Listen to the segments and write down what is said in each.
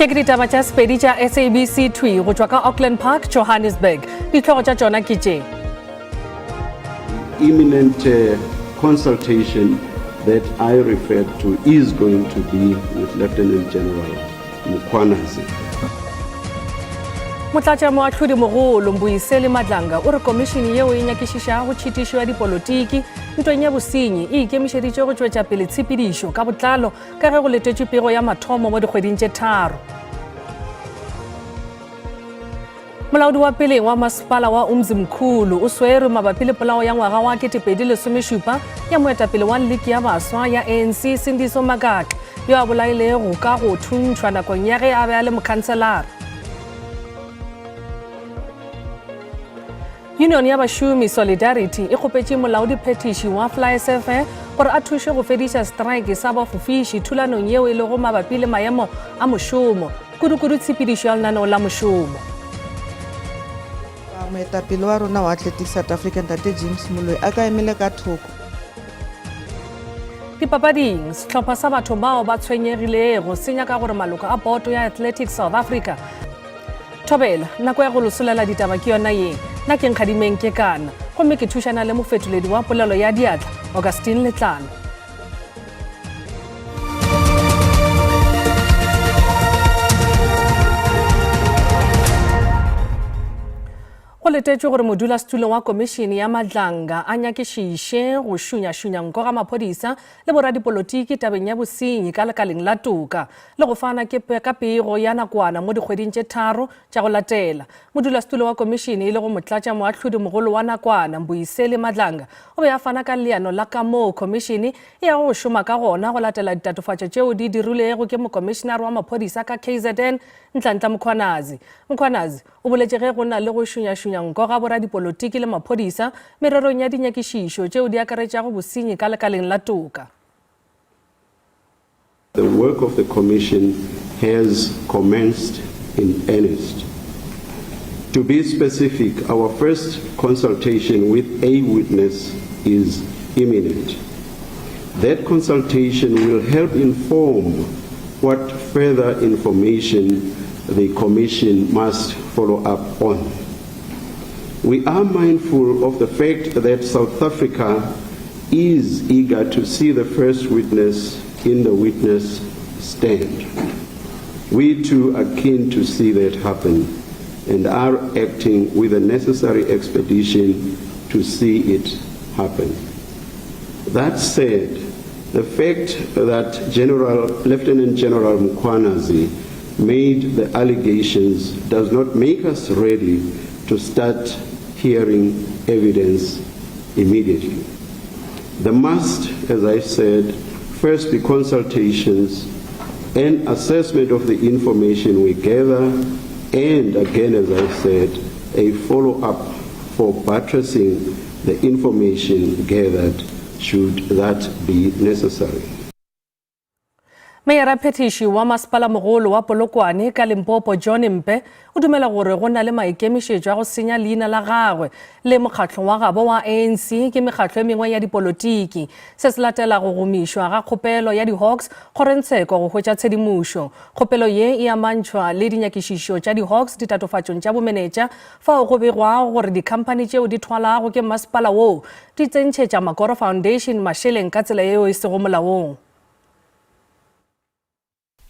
Check ditaba tša Sepedi tša SABC 2 go tšwa ka Auckland Park, Johannesburg. Ditlhogo tša tšona ke tše. Imminent consultation that I referred to is going to be with Lieutenant General Mkhwanazi. Motlatšamoahlodi mogolo Mbuyiseni Madlanga o re komishini yeo e nyakišiša go tšhitišo ya dipolotiki ntweng ya bosenyi e ikemišeditše go tšwetša pele tshepedišo ka botlalo ka ge go letetšwe pego ya mathomo mo dikgweding tše tharo. Molaodi wa pele wa masepala wa Umzimkhulu o swere mabapi le polao ya ngwaga wa 2017 ya moetapele wa liki ya baswa ya ANC Sindiso Makaka yo a bolailego ka go thuntšhwa nakong ya ge a be a le mokhanselara. Union ya bašomi Solidarity e kgopetše molaodi phetiši wa FlySafair gore a thuše go fediša strike sa bafofiši thulanong yeo e lego mabapi le maemo a mošomo kudu-kudu tshepedišo ya lenaneo la mošomo. Moetapele wa rona wa Athletics South Africa Ntate James Moloi a ka emele ka thoko. Dipapading, sehlopha sa batho bao ba tshwenyegilego se nyaka gore maloko a boto ya Athletics South Africa thobela nako ya go losolela ditaba ke yona ye nna ke nkgadimeng ke kana gomme ke thušana le mofetoledi wa polelo ya diatla Augustine Letlalo. Go letetšwe gore modulasetulo wa komishini ya Madlanga a nyakišiše go šunya-šunya nko ga maphodisa le boradipolotiki tabeng ya bosenyi ka lekaleng la toka le go fana ka pego ya nakwana mo dikgweding tše tharo tša go latela. Modulasetulo wa komishini e le go motlatša moahlodi mogolo wa nakwana Mbuyiseni Madlanga o be a fana ka leano la ka moo komishini e ya go šoma ka gona go latela ditatofatšo tšeo di dirilego ke mokomishinare wa maphodisa ka KZN Nhlanhla Mkhwanazi. Mkhwanazi o boletše ge go na le go šunya-šunya nko ga boradipolotiki le maphodisa mererong ya dinyakišišo tšeo di akaretšago bosenyi ka lekaleng la toka. The work of the commission has commenced in earnest. To be specific, our first consultation with a witness is imminent. That consultation will help inform what further information the commission must follow up on. We are mindful of the fact that South Africa is eager to see the first witness in the witness stand. We too are keen to see that happen and are acting with the necessary expedition to see it happen. That said, the fact that Lieutenant General Mkhwanazi made the allegations does not make us ready to start hearing evidence immediately. There must, as I said, first be consultations and assessment of the information we gather, and again, as I said, a follow-up for buttressing the information gathered should that be necessary. Meyara phetiši wa masepala mogolo wa Polokwane ka Limpopo John Mpe o dumela gore go na le maikemišetšo a go senya leina la gagwe le mokgatlo wa gabo wa ANC ke mekgatlo e mengwe ya dipolotiki se se latela go gomišwa ga kgopelo ya di-Hawks kgorentsheko go hwetša tshedimošo. Kgopelo ye e amantšhwa le dinyakišišo tša di-Hawks ditatofatšong tša bomenetša fao go begwago gore dikhamphane tšeo di thwalago ke masepala woo di tsentšhetša Makoro Foundation mašeleng ka tsela yeo e sego molaong.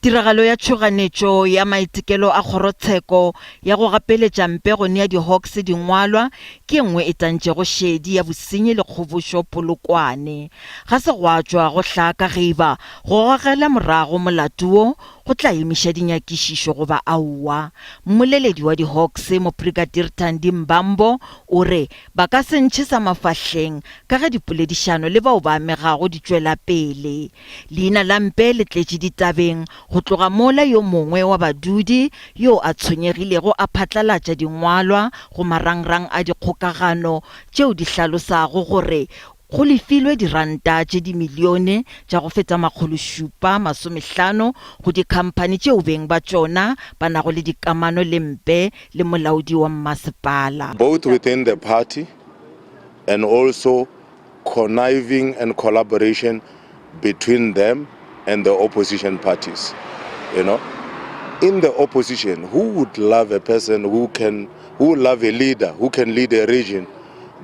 Tiragalo ya tšhoganetšo ya maitekelo a kgorotsheko ya go gapeletša Mpe go nea di-Hawks dingwalwa ke nngwe e tantšego šedi ya bosenyi le kgobošo Polokwane. Ga se go a tšwa go hlaka geiba go gogela morago molatuo go tla emiša dinyakišišo go ba aua. Mmoleledi wa di-Hawks Mopregadiri Thandi Mbambo o re ba ka se ntšhisa mafahleng ka ge dipoledišano le bao ba amegago di tšwela pele. Leina la Mpe le tletše ditabeng go tloga mola yo mongwe wa badudi yo a tshwenyegilego a phatlalatša dingwalwa go marangrang a dikgokagano tšeo di hlalosago gore go lefilwe diranta tše dimilione tša go feta 750 go dikhamphane tšeo beng ba tšona ba nago le dikamano le Mpe le molaodi wa masepala. Both within the party and also conniving and collaboration between them and the opposition parties, in the opposition, who would love a person who would love a leader who can lead a region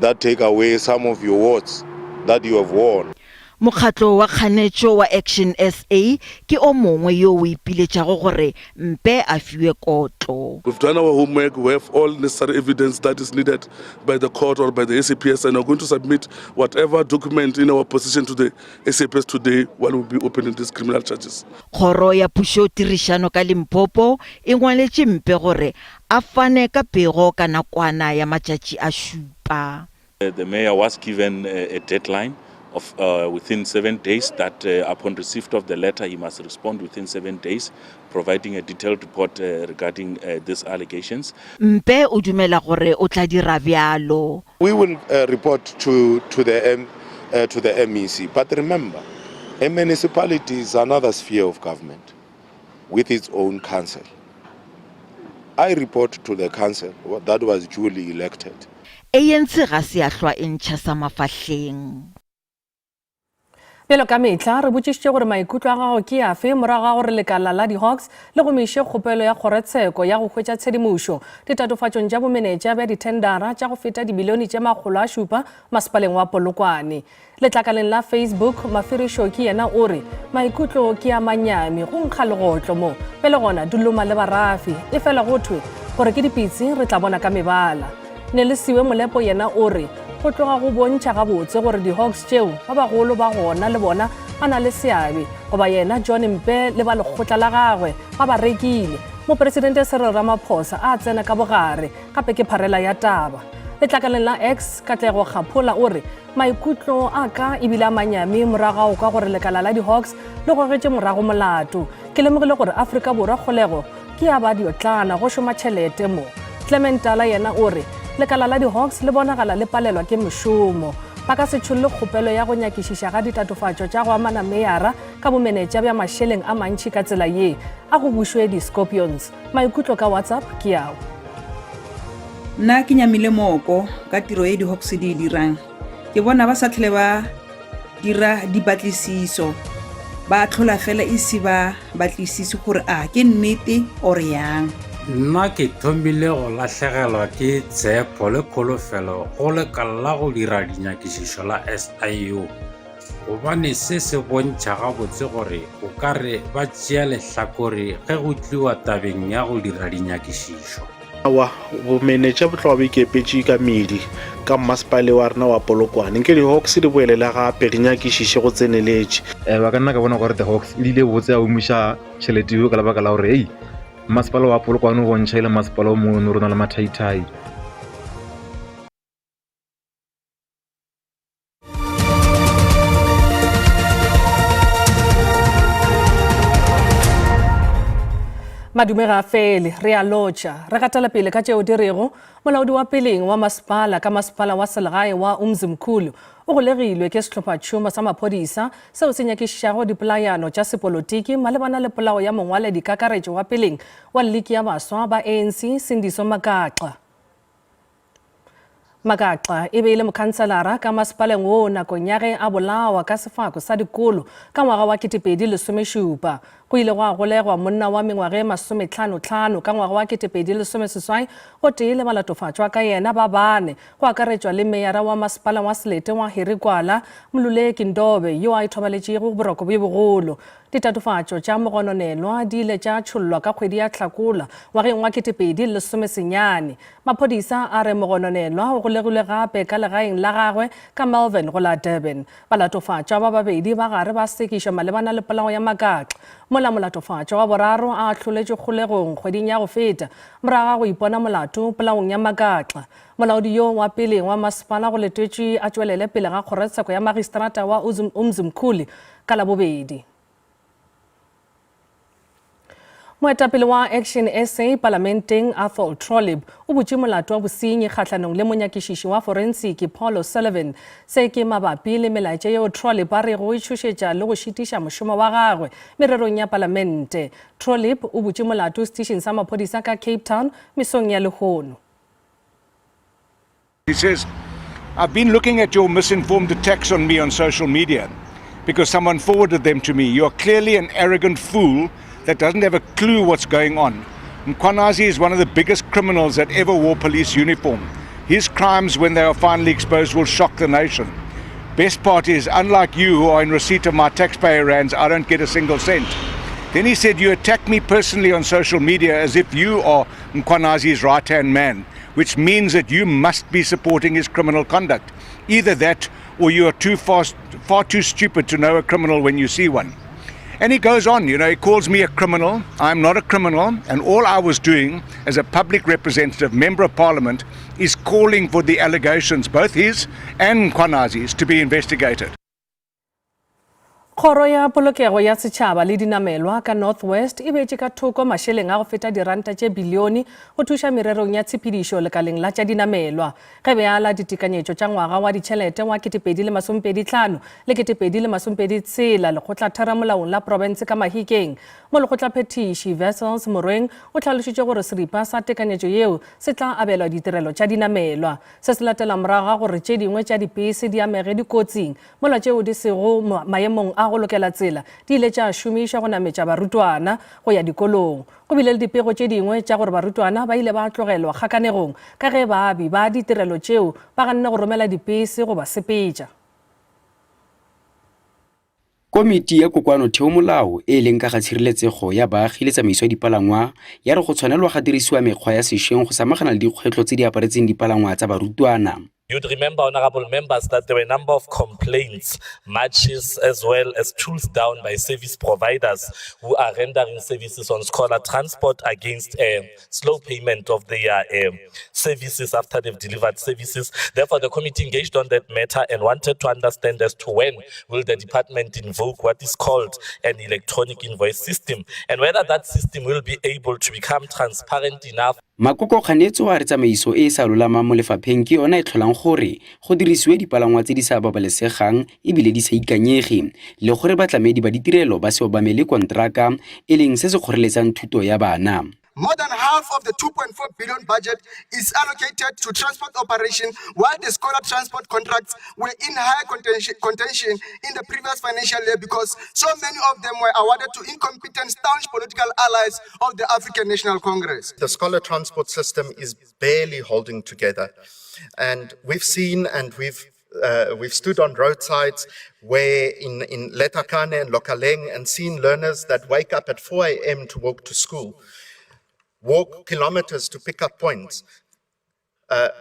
that take away some of your votes that you have won? Mokgatlo wa kganetšo wa Action SA ke o mongwe yo o ipiletšago gore mpe a fiwe kotlo. We've done our homework. We have all necessary evidence that is needed by the court or by the SAPS, and we're going to submit whatever document in our position to the SAPS today while we'll be opening these criminal charges. Kgoro ya pušo tirišano ka Limpopo e ngwaletše mpe gore a fane ka pego ka nakwana ya matšatši a šupa. The mayor was given a deadline of within 7 days that upon receipt of the letter he must respond within 7 days, providing a detailed report regarding these allegations. Mpe o dumela gore o tla dira bjalo. We will report to the MEC. But remember, a municipality is another sphere of government with its own council. I report to the council that was duly elected. ANC ga se a hlwa e ntšha sa mafahleng. Bjalo ka metla re botšišitše gore maikutlo a gago ke afe morago ga gore lekala la di-Hawks le gomiše kgopelo ya kgorotsheko ya go hwetša tshedimošo ditatofatšong tša bomenetša bja dithendara tša go feta dibilione tše 700 masepaleng wa Polokwane. Letlakaleng la Facebook Mafirišo ke yena o re maikutlo ke a manyami go nkga legotlo mo pele gona duloma le barafi e fela go thwe gore ke dipitsi re tla bona ka mebala. Nelesiwe Molepo yena o re go tloga go bontšha gabotse gore di-Hawks tšeo ba bagolo ba gona le bona ba na le seabe goba yena John Mpe le ba lekgotla la gagwe ba ba rekile mopresidente Cyril Ramaphosa a tsena ka bogare gape ke pharela ya taba. Letlakaleng la X Katlego Kgaphola o re maikutlo a ka ebile a manyami morago ka gore lekala la di-Hawks le gogetše morago molato ke lemogile gore Afrika Borwa kgolego ke ya ba diotlana go šoma tšhelete mo. Clement Tala yena o re lekala la di-Hawks le bonagala le palelwa ke mošomo ba ka se tšholle kgopelo ya go nyakišiša ga ditatofatšo tša go amana meyara ka bomenetša bja mašeleng a mantši ka tsela ye a go bušwe di-Scorpions. Maikutlo ka WhatsApp ke yao. Nna ke nyamile mooko ka tiro e di-Hawks di dirang. Ke bona ba sa tlhole ba dira dipatlisiso ba tlhola fela ise ba batlisise gore a ke nnete or yang. Nna ke thomile go lahlegelwa ke tshepo le kholofelo go lekala la go dira dinyakišišo la SIU gobane se se bontšha gabotse gore o ka re ba tšea lehlakore ge go tliwa tabeng ya go dira dinyakišišo. Bomenetša bo tloga bo ikepetše ka medi ka mmasepale wa rena wa Polokwane nke di-Hawks di boelela gape di nyakišiše go tseneletše. Ba ka nna ka bona gore di-Hawks e dile botse a umiša tšhelete eo ka lebaka la gore masepala wa Polokwane o bontšha ile masepala o mongwe re na le mathaithai. Madume ga fele re a lotša re gatela pele ka tšeo di rego molaodi wa peleng wa masepala ka masepala wa selegae wa Umzimkhulu o golegilwe ke sehlophatšhomo sa maphodisa seo se nyakišišago dipolayano tša sepolotiki malebana le polao ya mongwaledi kakaretšo wa peleng wa liki ya baswa ba ANC Sindiso Magaxa e beile mokhanselara ka masepaleng woo nakong ya ge a bolawa ka sefako sa dikolo ka ngwaga wa 2017 go ile go golegwa monna wa mengwage 55 ka ngwaga wa 2018 go tee le balatofatšwa ka yena ba bane go akaretšwa le meyara wa masepala wa Selete wa Hirikwala Mluleki Ndobe yo a ithobaletšego boroko bo bogolo. Ditatofatšo tša mogononelwa di ile tša tšhollwa ka kgwedi ya Hlakola ngwageng wa 2019. Maphodisa a re mogononelwa o golegilwe gape ka legaeng la gagwe ka Melbourne go la Durban. Balatofatšwa ba babedi ba gare ba sekišwa malebana le polao ya Magaxa. Mola molatofatšwa wa boraro a hloletše kgolegong kgweding ya go feta moraga go ipona molato polaong ya Magaxa. Molaodi yo wa peleng wa masepala go letetše a tšwelele pele ga kgorotsheko ya magistrata wa Umzimkhulu ka Labobedi. Moetapele wa Action SA Parlamenteng Athol Trollip o botše molato wa bosenyi kgahlanong le monyakišiši wa forensic Paul O'Sullivan se ke mabapi le melaetša yeo Trollip a re go itšhošetša le go šitiša mošomo wa gagwe mererong ya Palamente. Trollip o botše molato station sa maphodisa ka Cape Town mesong ya Lehono. He says, I've been looking at your misinformed attacks on me on social media because someone forwarded them to me. You're clearly an arrogant fool that doesn't have a clue what's going on. Mkhwanazi is one of the biggest criminals that ever wore police uniform. His crimes, when they are finally exposed, will shock the nation. Best part is, unlike you who are in receipt of my taxpayer rands, I don't get a single cent. Then he said, you attack me personally on social media as if you are Mkhwanazi's right-hand man, which means that you must be supporting his criminal conduct. Either that or you are far too stupid to know a criminal when you see one. And he goes on, he calls me a criminal. I'm not a criminal, and all I was doing as a public representative, member of parliament, is calling for the allegations, both his and Mkhwanazi's, to be investigated. Kgoro ya polokego ya setšhaba le dinamelwa ka Northwest e beetse ka thoko mašeleng a go feta diranta tše bilione go thuša mererong ya tshepedišo lekaleng la tša dinamelwa ge beala ditekanyetšo tša ngwaga wa ditšhelete wa 2025 le 2026 lekgotla theramolaong la profense ka Mahikeng mo lekgotlaphethiši Wessels Morweng o tlhalošitše gore seripa sa tekanyetšo yeo se tla abelwa ditirelo tša dinamelwa se se latela moraga gore tše dingwe tša dipese di amege dikotsing mola tšeo di sego maemong a go lokela tsela di ile tša šomišwa go nametša barutwana go ya dikolong go bile le dipego tše dingwe tša gore barutwana ba ile ba tlogelwa kgakanegong ka ge baabi ba ditirelo tšeo ba ganne go romela dipese go ba sepetša. Komiti ya kokwanotheo molao e leng ka ga tshireletsego ya baagi le tsamaiso ya dipalangwa ya re go tshwanelwa ga dirisiwa mekgwa ya sešweng go samagana le dikgwetlho tse di aparetseng dipalangwa tsa barutwana. You'd remember, honorable members, that there were a number of complaints, matches, as well as tools down by service providers who are rendering services on scholar transport against slow payment of their services after they've delivered services. Therefore, the committee engaged on that matter and wanted to understand as to when will the department invoke what is called an electronic invoice system and whether that system will be able to become transparent enough. Makoko Kganetso a re tsamaiso e sa lolamang mo lefapheng ke yona e tlholang gore go dirisiwe dipalangwa tse di sa babalesegang ebile di sa ikanyege le gore batlamedi ba ditirelo ba se obamele kontraka e leng se se kgoreletsang thuto ya bana. More than half of the 2.4 billion budget is allocated to transport operation, while the scholar transport contracts were in high contention in the previous financial year because so many of them were awarded to incompetent staunch political allies of the African National Congress. The scholar transport system is barely holding together, and we've seen and we've stood on roadsides where in Letakane and Lokaleng and seen learners that wake up at 4 a.m. to walk to school, walk kilometers to pick up points,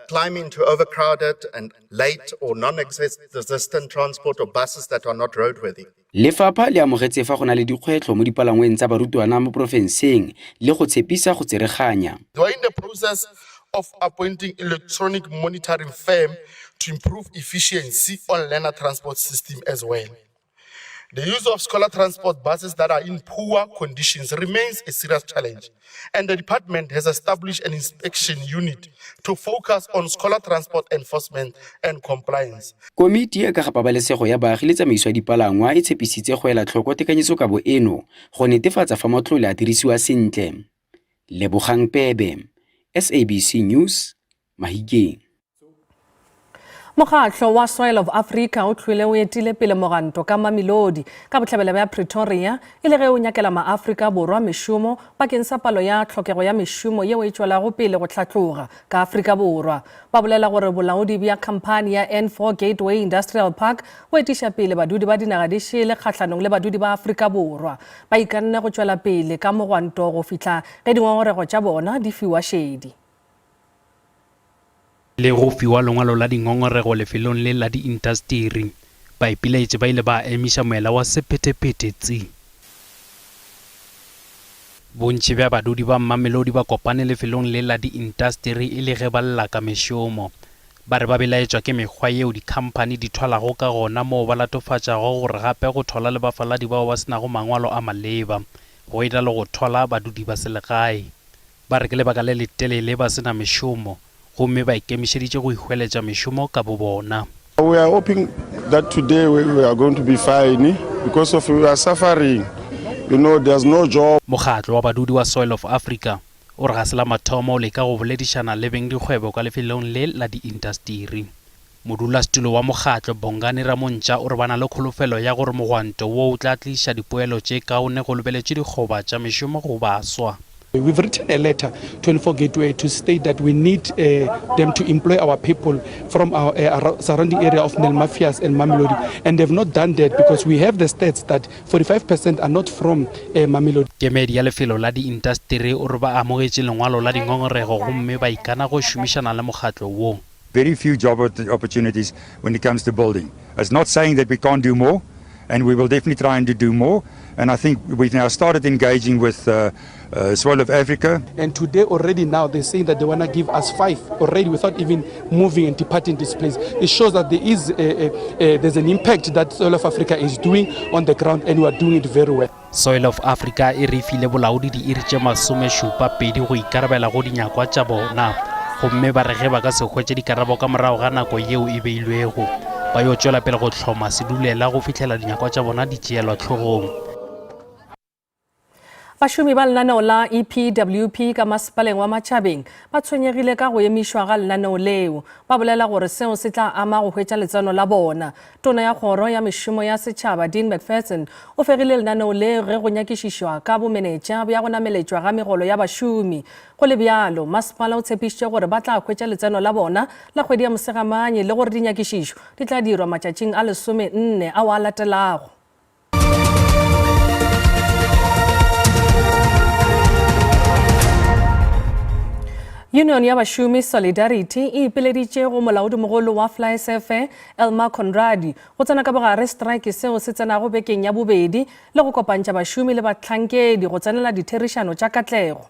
climb into overcrowded and late or non-existent transport or buses that are not roadworthy. Lefapha le amogetse fa go na le dikgwetlho mo dipalangweng tsa barutwana mo profenseng le go tshepisa go tsereganya. They are in the process of appointing electronic monitoring firm to improve efficiency on learner transport system as well. The use of scholar transport buses that are in poor conditions remains a serious challenge, and the department has established an inspection unit to focus on scholar transport enforcement and compliance. Komiti ya ka ga pabalesego ya baagi le tsamaiso ya dipalangwa e tshepisitse go ela tlhoko tekanyetsokabo eno go netefatsa fa matlole a dirisiwa sentle. Lebogang Pebe, SABC News, Mahikeng. Mokgatlo wa Soil of Africa o tlhwile o etile pele moganto ka Mamelodi ka botlhabela ba Pretoria e le ge o nyakela maAfrika borwa mešomo bakeng sa palo ya tlhokego ya mešomo yeo e tšwelago pele go tlhatloga ka Afrika borwa. Ba bolela gore bolaodi bja khamphane ya N4 Gateway Industrial Park o etiša pele badudi ba dinaga di šele kgatlhanong le badudi ba Afrika borwa. Ba ikanne go tšwela pele ka mogwanto go fihla ge dingongorego tša bona di fiwa šedi. Le go fiwa lengwalo la dingongorego lefelong le la diintasteri ba ipilaetse ba ile ba emiša moela wa sephetephete tsi. Bontši bja badudi ba Mamelodi ba kopane lefelong le la diintasteri e le ge ba lla ka mešomo ba re ba belaetšwa ke mekgwa yeo dikhamphane di thwalago ka gona moo ba latofatšago gore gape go thola le bafaladi bao ba senago mangwalo a maleba go eda le go thola badudi ba selegae ba re ke lebaka le letelele ba sena mešomo. We are hoping that today we are going to be fine because of we are suffering. You know, there's no job. Mokgatlo wa badudi wa Soil of Africa o re ga sela mathomo le ka go boledišana le beng dikgwebo ka lefelong le la diintasteri. modulasetulo wa mokgatlo Bongani Ramontja o re bana le kholofelo ya gore mogwanto wo o tla tliša dipoelo tše kaone go lebeletše dikgoba tša mešomo go baswa. We've written a letter to Info Gateway to state that we need them to employ our people from our surrounding area of Nel Mafias and Mamelodi, and they've not done that because we have the stats that 45% are not from Mamelodi. Kemedi ya lefelo la di-industry o re ba amogetše lengwalo la dingongorego gomme ba ikana go šomišana le mokgatlo wo. Very few job opportunities when it comes to building. It's not saying that we can't do more, and we will definitely try and do more. And I think we've now started engaging with Swell of Africa. And today already now they're saying that they want to give us 5 already without even moving and departing this place. It shows that there is there's an impact that Soil of Africa is doing on the ground, and we are doing it very well. Soil of Africa e re file bolaodi di iri tše 72 go ikarabela go dinyakwa tša bona, gomme ba re ge ba ka se hwetše dikarabo ka morago ga nako yeo e beilwego, ba yo tšwela pele go hloma sedulela go fihlela dinyakwa tša bona di tšeelwa hlogong. Bašomi ba lenaneo la EPWP ka masepaleng wa Matšhabeng ba tshwenyegile ka go emišwa ga lenaneo leo. Ba bolela gore seo se tla ama go hwetša letseno la bona. Tona ya kgoro ya mešomo ya setšhaba Dean McPherson o fegile lenaneo leo ge go nyakišišwa ka bomenetša bja go nameletšwa ga megolo ya bašomi. Go le bjalo, masepala o tshepišitše gore ba tla hwetša letseno la bona la kgwedi ya Mosegamane le gore dinyakišišo di tla dirwa matšatšing a 14 ao a latelago. Union ya Bašomi Solidarity e ipeleditše go molaodimogolo wa FlySafair Elma Conradi go tsena ka bogare strike seo se tsenago bekeng ya bobedi le go kopantša bašomi le bahlankedi go tsenela ditherišano tša katlego.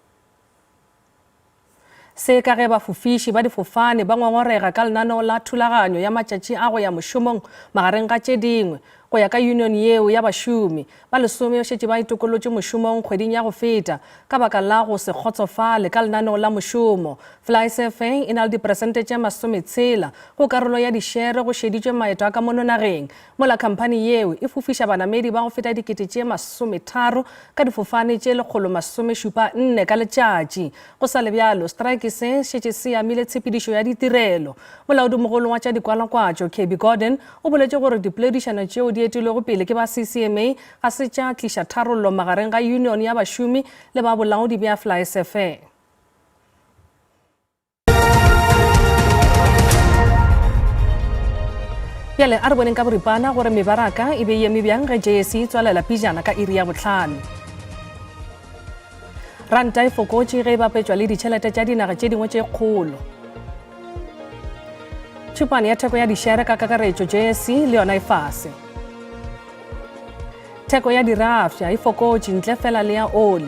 Se ka ge bafofiši ba difofane ba ngongorega ka lenaneo la thulaganyo ya matšatši a go ya mošomong magareng ga tše dingwe. Go ya ka union yeo ya bašomi ba lesome šetše ba itokolotše mošomong kgweding ya go feta ka baka la go se kgotsofale ka lenaneo la mošomo. FlySafair e na le diperesente tše 60 go karolo ya dišere go šeditšwe maeto a ka mononageng, mola khamphani yeo e fofiša banamedi ba go feta 30,000 ka difofane tše 174 ka letšatši. Go sa le bjalo, strike se šetše se amile tshepedišo ya ditirelo. Molaodimogolo wa tša dikwalakwatšo KB Gordon o boletše gore dipoledišano tšeo di etilwego pele ke ba CCMA ga se tša tliša tharollo magareng ga union ya bašomi le ba bolaodi bja FlySafair. Bjale a re boneng ka boripana gore mebaraka e be eme bjang ge JSE e tswalela pijana ka iri ya 5. Ranta e fokotše ge e bapetšwa le ditšhelete tša dinaga tše dingwe tše kgolo. Tšhupane ya theko ya dišere ka kakaretšo JSE le yona e fase. Theko ya dirafša e fokotše ntle fela le ya oli.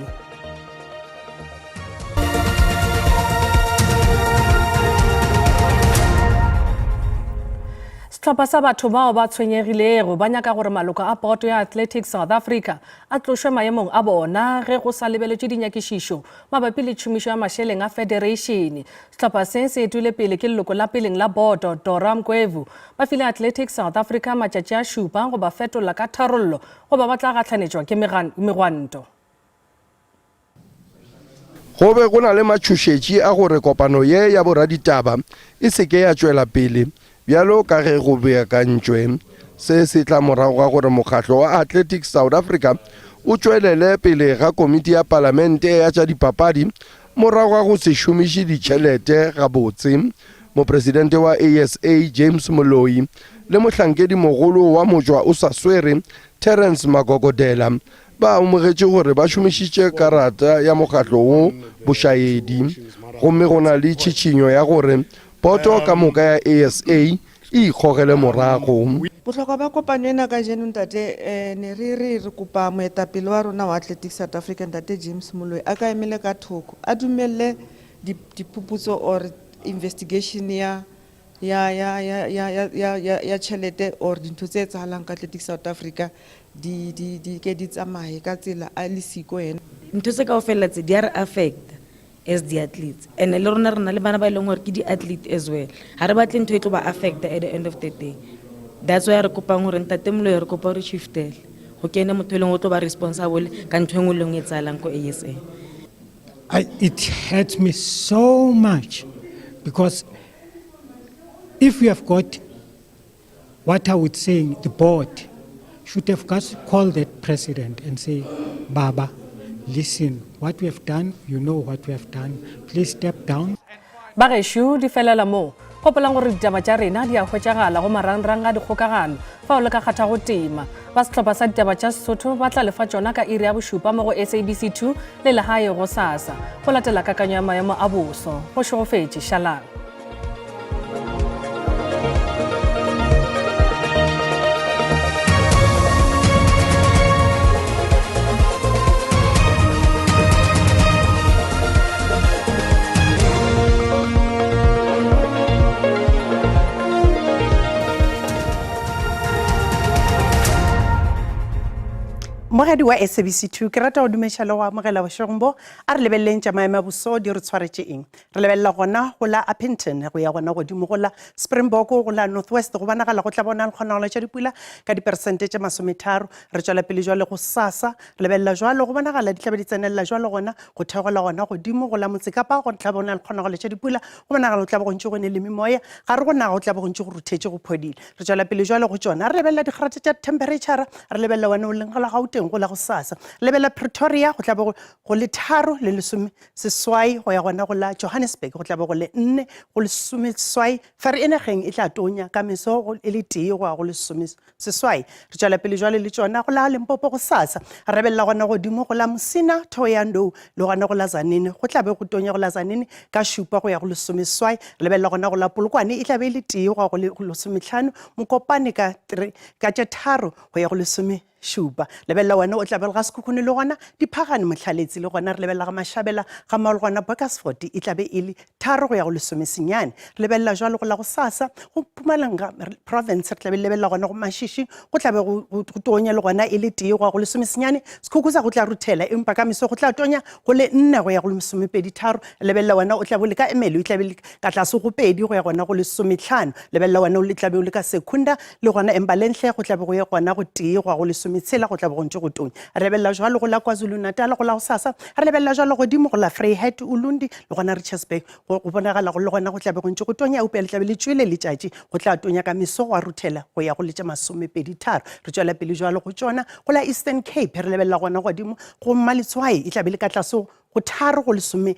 Sehlopha sa batho bao ba tshwenyegilego ba nyaka gore maloko a poto ya Athletics South Africa a tlošwe maemong a bona ge go sa lebeletše dinyakišišo mabapi le tšhomišo ya mašeleng a federation. Sehlopha se etile pele ke leloko la peleng la boto Dora Mkwevu ba file Athletics South Africa matšatši a šupa go ba fetola ka tharollo go ba tla gahlanetšwa ke megwanto. Go be go na le matšhošetši a gore kopano ye ya boraditaba e seke ya tšwela pele bjalo ka ge go beakantšwe. Se se tla morago ga gore mokgatlo wa Athletics South Africa o tšwelele pele ga komiti ya palamente ya tša dipapadi morago ga go se šomiše ditšhelete gabotse. Mopresidente wa ASA James Moloi le mohlankedi mogolo wa motšwa o sa swere Terence Magogodela ba amogetše gore ba šomišitše karata ya mokgatlo wo bošaedi, gomme go na le tšhitšhinyo ya gore poto ka moka ya ASA e ikgogele morago. Bohlokwa ba kopano ena ka jeno ntate ne re kopa moetapele wa rona wa Athletics South Africa ntate James Moloi a ka emele ka thoko a dumelle diphuputso or investigation ya tšhelete or dintho tse etsahalang ka Athletics South Africa di ke di tsamaye ka tsela a le siko ena. Ntho tse kaofela tse di are affect as the athletes, and le rona re na le bana ba ileng gore ke di athlete as well. Ha re batle ntho e tlo ba affect at the end of the day. That's why re kopang gore ntate Moloi re kopa re shiftele go kene motho e leng go tlo ba responsible ka ntho engwe le ngwe e tsalang ko ASA. It hurts me so much because if we have got what I would say, the board should have called that president and say, Baba, listen, what we have done, you know what we have done, please step down. Bageshu di felela mo gopolang gore ditaba tša rena di a hwetšagala go marangrang a dikgokagano fa o le ka kgatha go tema ba setlhopha sa ditaba tša Sesotho ba tla lefa tšona ka iri ya bošupa mo go SABC2 le lehae go SASA go latela kakanyo ya maemo a boso go šogofetše Shalane. Mogadi wa SABC2 ke rata o dumesha le wa mogela wa Shongbo a re lebelleng tša maemo a boso di re tshwaretše eng re lebella gona go la Appington go ya gona godimo go la Springbok go la Northwest go banagala go tla bona le kgonagalo tša dipula ka diperesente tše 30 re tšwela pele jwale go SASA re lebella jwalo go banagala di tla be di tsenelela jwalo gona go theogola gona godimo go la Motsekapa go tla bona le kgonagalo tša dipula go banagala go tla bo gontše go ne le memoya ga re gona go tla bo gontše go ruthetše go phodile re tšwela pele jwalo go tšona re lebella dikgarate tša temperature re lebella wena o leng la Gauteng go la go SASA lebella Pretoria go tla bo go le 3 le 10 go ya gona go la Johannesburg go tla bo go le 4 go le 10 fa re enegeng e tla tonya ka meso go le 1 go le 10 re tšwela pele jwale le tšona go la Limpopo go SASA re lebella gona godimo go la Msina Thohoyandou le gona go la Tzaneen go tla be go tonya go la Tzaneen ka šupa go ya go le 10 re lebella gona go la Polokwane e tla be le 1 go le 15 Mokopane ka 3 ka 3 go ya go le 10 Shuba lebella wena o tla be ga sekhukhune le gona diphagane motlhaletsi le gona re lebella ga Mashabela ga maolo gona Bokasfort e tla be e le 3 go ya go le 10 senyane re lebella jwalo go la go SASA go Mpumalanga province re tla be lebella gona go Mashishi go tla be go tonya le gona e le 1 go ya go le 10 senyane sekhukhu sa go tla ruthela empa ka miso go tla tonya go le 4 go ya go le 13 lebella wena o tla bo le ka Emelo e tla be ka tlase go 2 go ya gona go le 15 lebella wena o le tla be o le ka Sekunda le gona Embalenhle go tla be go ya gona go 1 go ya go le metsela go tla bo gontse go tonya re lebella jwalo go la KwaZulu-Natal go la go SASA re lebella jwalo godimo go la Vryheid Ulundi le gona Richards Bay go bonagala go le gona go tla be gontse go tonya o pele tla be le tšwele le tšatši go tla tonya ka meso go a ruthela go ya go le 23 re tšwela pele jwalo go tšona go la Eastern Cape re lebella gona godimo go Maletswai e tla be le ka tlase go 3 go le 10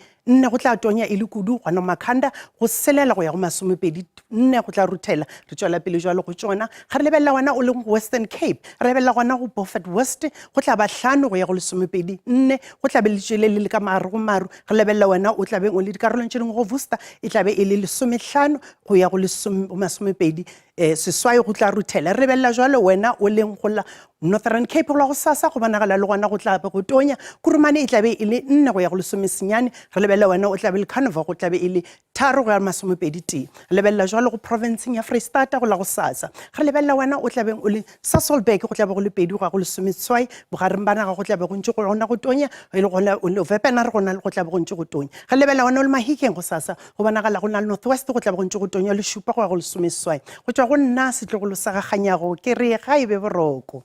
go tla tonya e le kudu gona Makhanda go selela go ya go 24 go tla ruthela re tšwela pele jwalo go tšona ga re lebella gona o le go Western Cape re lebella gona go Beaufort West go tla ba 5 go ya go le 24 go tla be le tšwele le ka maru go maru re lebella wena o tla be o le dikarolong tše dingwe go Worcester e tla be e le 15 go ya go le 20 seswai go tla ruthela re lebella jwalo wena o leng go la Northern Cape go la go SASA go banagala le gona go tla be go tonya Kurumane e tla be e le 4 go ya go le 10 senyane re lebella wena o tla be le Canova go tla be e le 3 go ya 20 re lebella jwalo go provinceng ya Freistata go la go SASA re lebella wena o tla be o le Sasolburg go tla be go le 2 go ya go le 10 bogareng bana go tla be go ntse go gona go tonya e le gona o le Vepena re gona go tla be go ntse go tonya re lebella wena o le Mahikeng go SASA go banagala go na le Northwest go tla be go ntse go tonya le Shupa go ya go le 10 go tswa go nna setlogolo sa ga ganyago ke re ga e be boroko